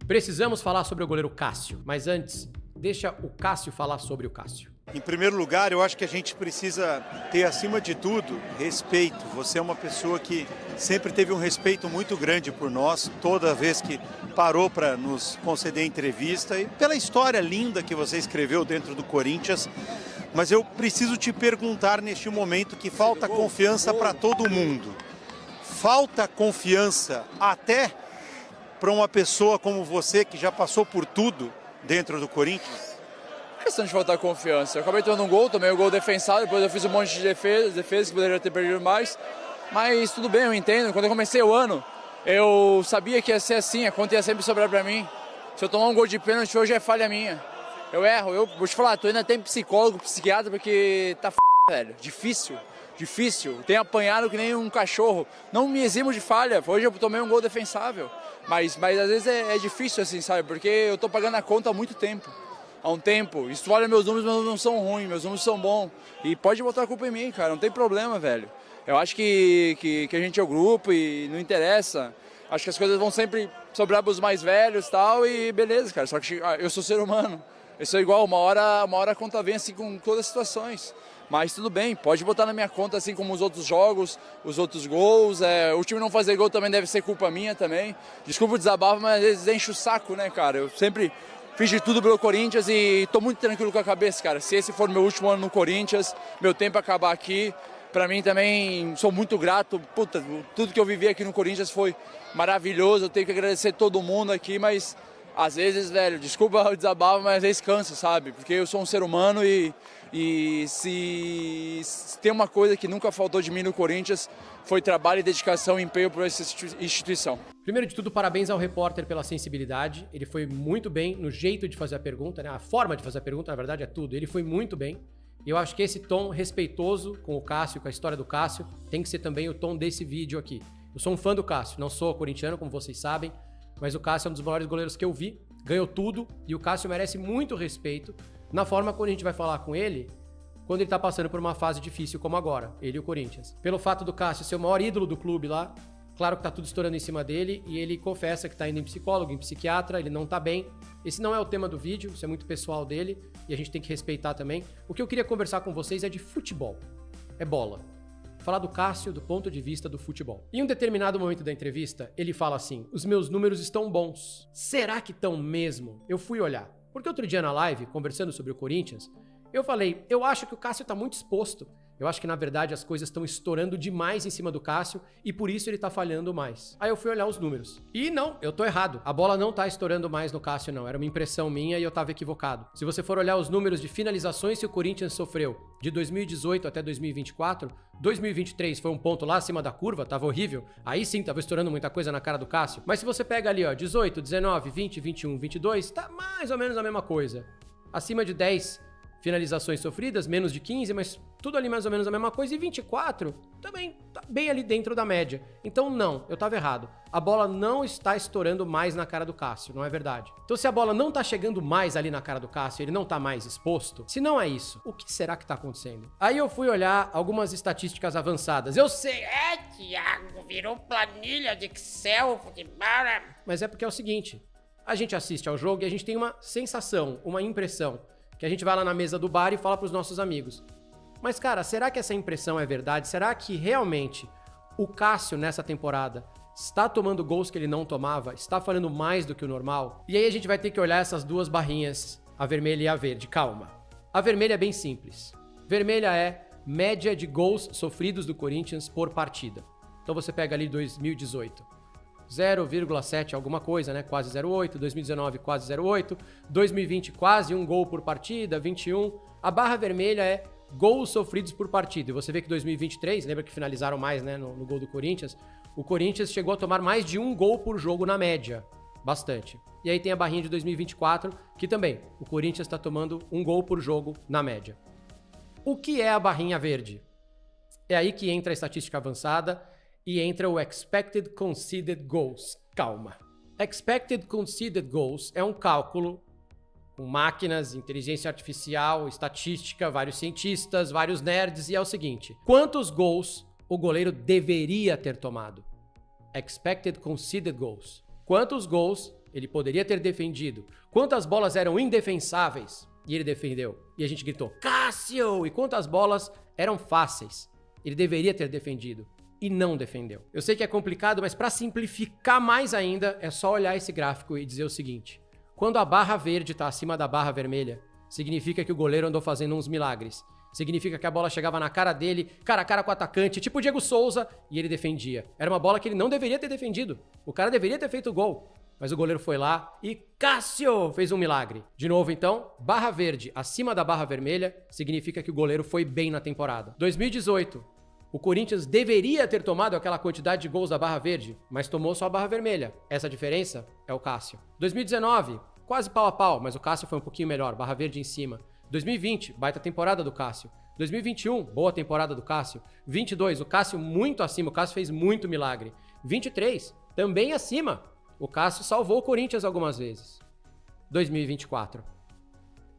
Precisamos falar sobre o goleiro Cássio, mas antes, deixa o Cássio falar sobre o Cássio. Em primeiro lugar, eu acho que a gente precisa ter, acima de tudo, respeito. Você é uma pessoa que sempre teve um respeito muito grande por nós, toda vez que parou para nos conceder entrevista e pela história linda que você escreveu dentro do Corinthians. Mas eu preciso te perguntar neste momento que falta confiança para todo mundo. Falta confiança até para uma pessoa como você que já passou por tudo dentro do Corinthians? Questão de faltar confiança. Eu acabei tomando um gol, tomei o gol defensado, depois eu fiz um monte de defesa que poderia ter perdido mais. Mas tudo bem, eu entendo. Quando eu comecei o ano, eu sabia que ia ser assim, a conta ia sempre sobrar pra mim. Se eu tomar um gol de pênalti hoje é falha minha. Eu erro, eu vou te falar, tô indo até em psicólogo, psiquiatra, porque tá velho. Difícil. Tenho apanhado que nem um cachorro. Não me eximo de falha. Hoje eu tomei um gol defensável. Mas às vezes é difícil assim, sabe? Porque eu tô pagando a conta há muito tempo. Há um tempo. Isso olha, meus números não são ruins, meus números são bons. E pode botar a culpa em mim, cara, não tem problema, velho. Eu acho que a gente é o grupo e não interessa. Acho que as coisas vão sempre sobrar para os mais velhos e tal, e beleza, cara. Só que eu sou ser humano. Eu sou igual, uma hora a conta vem assim com todas as situações. Mas tudo bem, pode botar na minha conta assim como os outros jogos, os outros gols. O time não fazer gol também deve ser culpa minha também. Desculpa o desabafo, mas às vezes enche o saco, né, cara? Eu sempre fiz de tudo pelo Corinthians e tô muito tranquilo com a cabeça, cara. Se esse for meu último ano no Corinthians, meu tempo acabar aqui, pra mim também sou muito grato. Puta, tudo que eu vivi aqui no Corinthians foi maravilhoso. Eu tenho que agradecer todo mundo aqui, mas às vezes, velho, desculpa o desabafo, mas às vezes cansa, sabe? Porque eu sou um ser humano e se tem uma coisa que nunca faltou de mim no Corinthians, foi trabalho e dedicação e empenho por essa instituição. Primeiro de tudo, parabéns ao repórter pela sensibilidade. Ele foi muito bem no jeito de fazer a pergunta, né? A forma de fazer a pergunta, na verdade, é tudo. Ele foi muito bem. E eu acho que esse tom respeitoso com o Cássio, com a história do Cássio, tem que ser também o tom desse vídeo aqui. Eu sou um fã do Cássio, não sou corintiano, como vocês sabem, mas o Cássio é um dos maiores goleiros que eu vi, ganhou tudo, e o Cássio merece muito respeito na forma quando a gente vai falar com ele, quando ele tá passando por uma fase difícil como agora, ele e o Corinthians. Pelo fato do Cássio ser o maior ídolo do clube lá, claro que tá tudo estourando em cima dele, e ele confessa que tá indo em psicólogo, em psiquiatra, ele não tá bem. Esse não é o tema do vídeo, isso é muito pessoal dele, e a gente tem que respeitar também. O que eu queria conversar com vocês é de futebol, é bola. Falar do Cássio do ponto de vista do futebol. Em um determinado momento da entrevista, ele fala assim: os meus números estão bons. Será que estão mesmo? Eu fui olhar. Porque outro dia na live, conversando sobre o Corinthians, eu falei, eu acho que o Cássio tá muito exposto. Eu acho que, na verdade, as coisas estão estourando demais em cima do Cássio e por isso ele tá falhando mais. Aí eu fui olhar os números. E não, eu tô errado. A bola não tá estourando mais no Cássio, não. Era uma impressão minha e eu tava equivocado. Se você for olhar os números de finalizações que o Corinthians sofreu de 2018 até 2024, 2023 foi um ponto lá acima da curva, tava horrível. Aí sim, tava estourando muita coisa na cara do Cássio. Mas se você pega ali, ó, 18, 19, 20, 21, 22, tá mais ou menos a mesma coisa. Acima de 10 finalizações sofridas, menos de 15, mas tudo ali mais ou menos a mesma coisa. E 24 também tá bem ali dentro da média. Então não, eu tava errado. A bola não está estourando mais na cara do Cássio, não é verdade? Então se a bola não tá chegando mais ali na cara do Cássio, ele não tá mais exposto, se não é isso, o que será que tá acontecendo? Aí eu fui olhar algumas estatísticas avançadas. Eu sei, Thiago, virou planilha de Excel, futebol. Mas é porque é o seguinte, a gente assiste ao jogo e a gente tem uma sensação, uma impressão, que a gente vai lá na mesa do bar e fala pros nossos amigos. Mas, cara, será que essa impressão é verdade? Será que realmente o Cássio, nessa temporada, está tomando gols que ele não tomava? Está falhando mais do que o normal? E aí a gente vai ter que olhar essas duas barrinhas, a vermelha e a verde. Calma. A vermelha é bem simples. Vermelha é média de gols sofridos do Corinthians por partida. Então você pega ali 2018. 0,7 alguma coisa, né? Quase 0,8, 2019 quase 0,8, 2020 quase um gol por partida, 21. A barra vermelha é gols sofridos por partida. E você vê que 2023, lembra que finalizaram mais, né, no gol do Corinthians? O Corinthians chegou a tomar mais de um gol por jogo na média. Bastante. E aí tem a barrinha de 2024, que também, o Corinthians está tomando um gol por jogo na média. O que é a barrinha verde? É aí que entra a estatística avançada e entra o Expected Conceded Goals. Calma. Expected Conceded Goals é um cálculo com máquinas, inteligência artificial, estatística, vários cientistas, vários nerds, e é o seguinte: quantos gols o goleiro deveria ter tomado? Expected Conceded Goals. Quantos gols ele poderia ter defendido. Quantas bolas eram indefensáveis e ele defendeu? E a gente gritou, Cássio! E quantas bolas eram fáceis? Ele deveria ter defendido e não defendeu. Eu sei que é complicado, mas para simplificar mais ainda, é só olhar esse gráfico e dizer o seguinte. Quando a barra verde está acima da barra vermelha, significa que o goleiro andou fazendo uns milagres. Significa que a bola chegava na cara dele, cara a cara com o atacante, tipo o Diego Souza, e ele defendia. Era uma bola que ele não deveria ter defendido. O cara deveria ter feito o gol. Mas o goleiro foi lá e Cássio fez um milagre. De novo, então, barra verde acima da barra vermelha significa que o goleiro foi bem na temporada. 2018, o Corinthians deveria ter tomado aquela quantidade de gols da barra verde, mas tomou só a barra vermelha. Essa diferença é o Cássio. 2019, quase pau a pau, mas o Cássio foi um pouquinho melhor, barra verde em cima. 2020, baita temporada do Cássio. 2021, boa temporada do Cássio. 22, o Cássio muito acima, o Cássio fez muito milagre. 23, também acima. O Cássio salvou o Corinthians algumas vezes. 2024.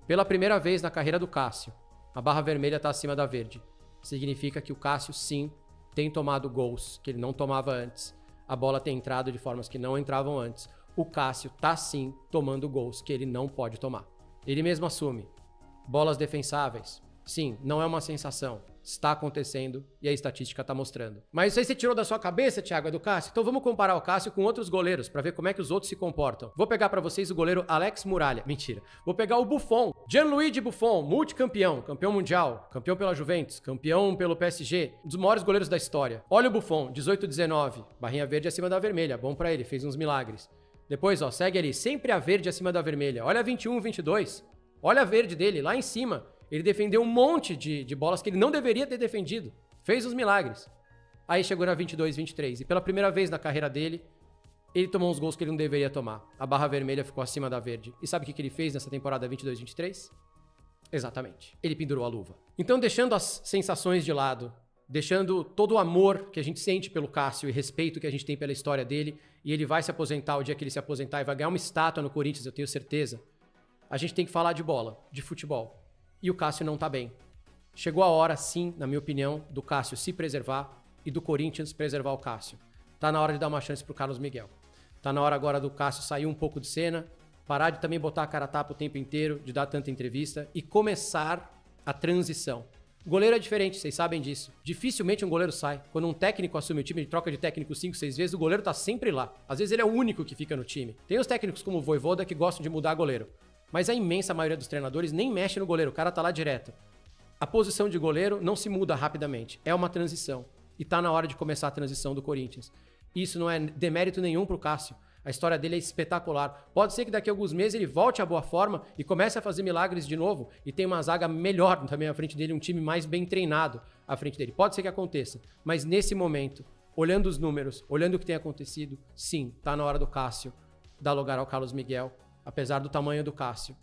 Pela primeira vez na carreira do Cássio, a barra vermelha está acima da verde. Significa que o Cássio, sim, tem tomado gols que ele não tomava antes. A bola tem entrado de formas que não entravam antes. O Cássio tá, sim, tomando gols que ele não pode tomar. Ele mesmo assume. Bolas defensáveis. Sim, não é uma sensação. Está acontecendo e a estatística está mostrando. Mas isso aí você tirou da sua cabeça, Thiago, é do Cássio? Então vamos comparar o Cássio com outros goleiros para ver como é que os outros se comportam. Vou pegar para vocês o goleiro Alex Muralha. Mentira. Vou pegar o Buffon. Gianluigi Buffon, multicampeão, campeão mundial, campeão pela Juventus, campeão pelo PSG, um dos maiores goleiros da história. Olha o Buffon, 18-19, barrinha verde acima da vermelha, bom para ele, fez uns milagres. Depois, ó, segue ali, sempre a verde acima da vermelha. Olha a 21-22. Olha a verde dele, lá em cima. Ele defendeu um monte de bolas que ele não deveria ter defendido. Fez os milagres. Aí chegou na 22-23. E pela primeira vez na carreira dele, ele tomou uns gols que ele não deveria tomar. A barra vermelha ficou acima da verde. E sabe o que ele fez nessa temporada 22-23? Exatamente. Ele pendurou a luva. Então, deixando as sensações de lado, deixando todo o amor que a gente sente pelo Cássio e respeito que a gente tem pela história dele, e ele vai se aposentar o dia que ele se aposentar e vai ganhar uma estátua no Corinthians, eu tenho certeza. A gente tem que falar de bola, de futebol. E o Cássio não tá bem. Chegou a hora, sim, na minha opinião, do Cássio se preservar e do Corinthians preservar o Cássio. Tá na hora de dar uma chance pro Carlos Miguel. Tá na hora agora do Cássio sair um pouco de cena, parar de também botar a cara a tapa o tempo inteiro, de dar tanta entrevista e começar a transição. Goleiro é diferente, vocês sabem disso. Dificilmente um goleiro sai. Quando um técnico assume o time, ele troca de técnico 5, 6 vezes, o goleiro tá sempre lá. Às vezes ele é o único que fica no time. Tem os técnicos como o Vojvoda que gostam de mudar goleiro. Mas a imensa maioria dos treinadores nem mexe no goleiro, o cara tá lá direto. A posição de goleiro não se muda rapidamente, é uma transição. E tá na hora de começar a transição do Corinthians. Isso não é demérito nenhum pro Cássio. A história dele é espetacular. Pode ser que daqui a alguns meses ele volte à boa forma e comece a fazer milagres de novo e tenha uma zaga melhor também à frente dele, um time mais bem treinado à frente dele. Pode ser que aconteça, mas nesse momento, olhando os números, olhando o que tem acontecido, sim, tá na hora do Cássio dar lugar ao Carlos Miguel. Apesar do tamanho do Cássio,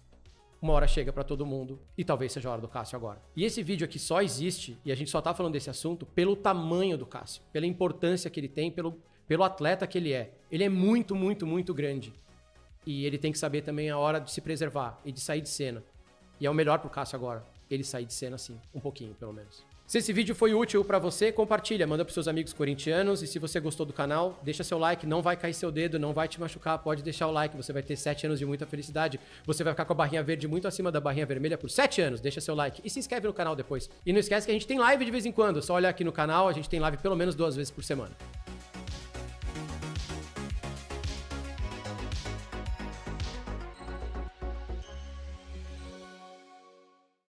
uma hora chega pra todo mundo e talvez seja a hora do Cássio agora. E esse vídeo aqui só existe, e a gente só tá falando desse assunto, pelo tamanho do Cássio, pela importância que ele tem, pelo atleta que ele é. Ele é muito, muito, muito grande. E ele tem que saber também a hora de se preservar e de sair de cena. E é o melhor pro Cássio agora, ele sair de cena sim, um pouquinho pelo menos. Se esse vídeo foi útil pra você, compartilha, manda pros seus amigos corintianos e se você gostou do canal, deixa seu like, não vai cair seu dedo, não vai te machucar, pode deixar o like, você vai ter 7 anos de muita felicidade, você vai ficar com a barrinha verde muito acima da barrinha vermelha por 7 anos, deixa seu like e se inscreve no canal depois. E não esquece que a gente tem live de vez em quando, só olhar aqui no canal, a gente tem live pelo menos 2 vezes por semana.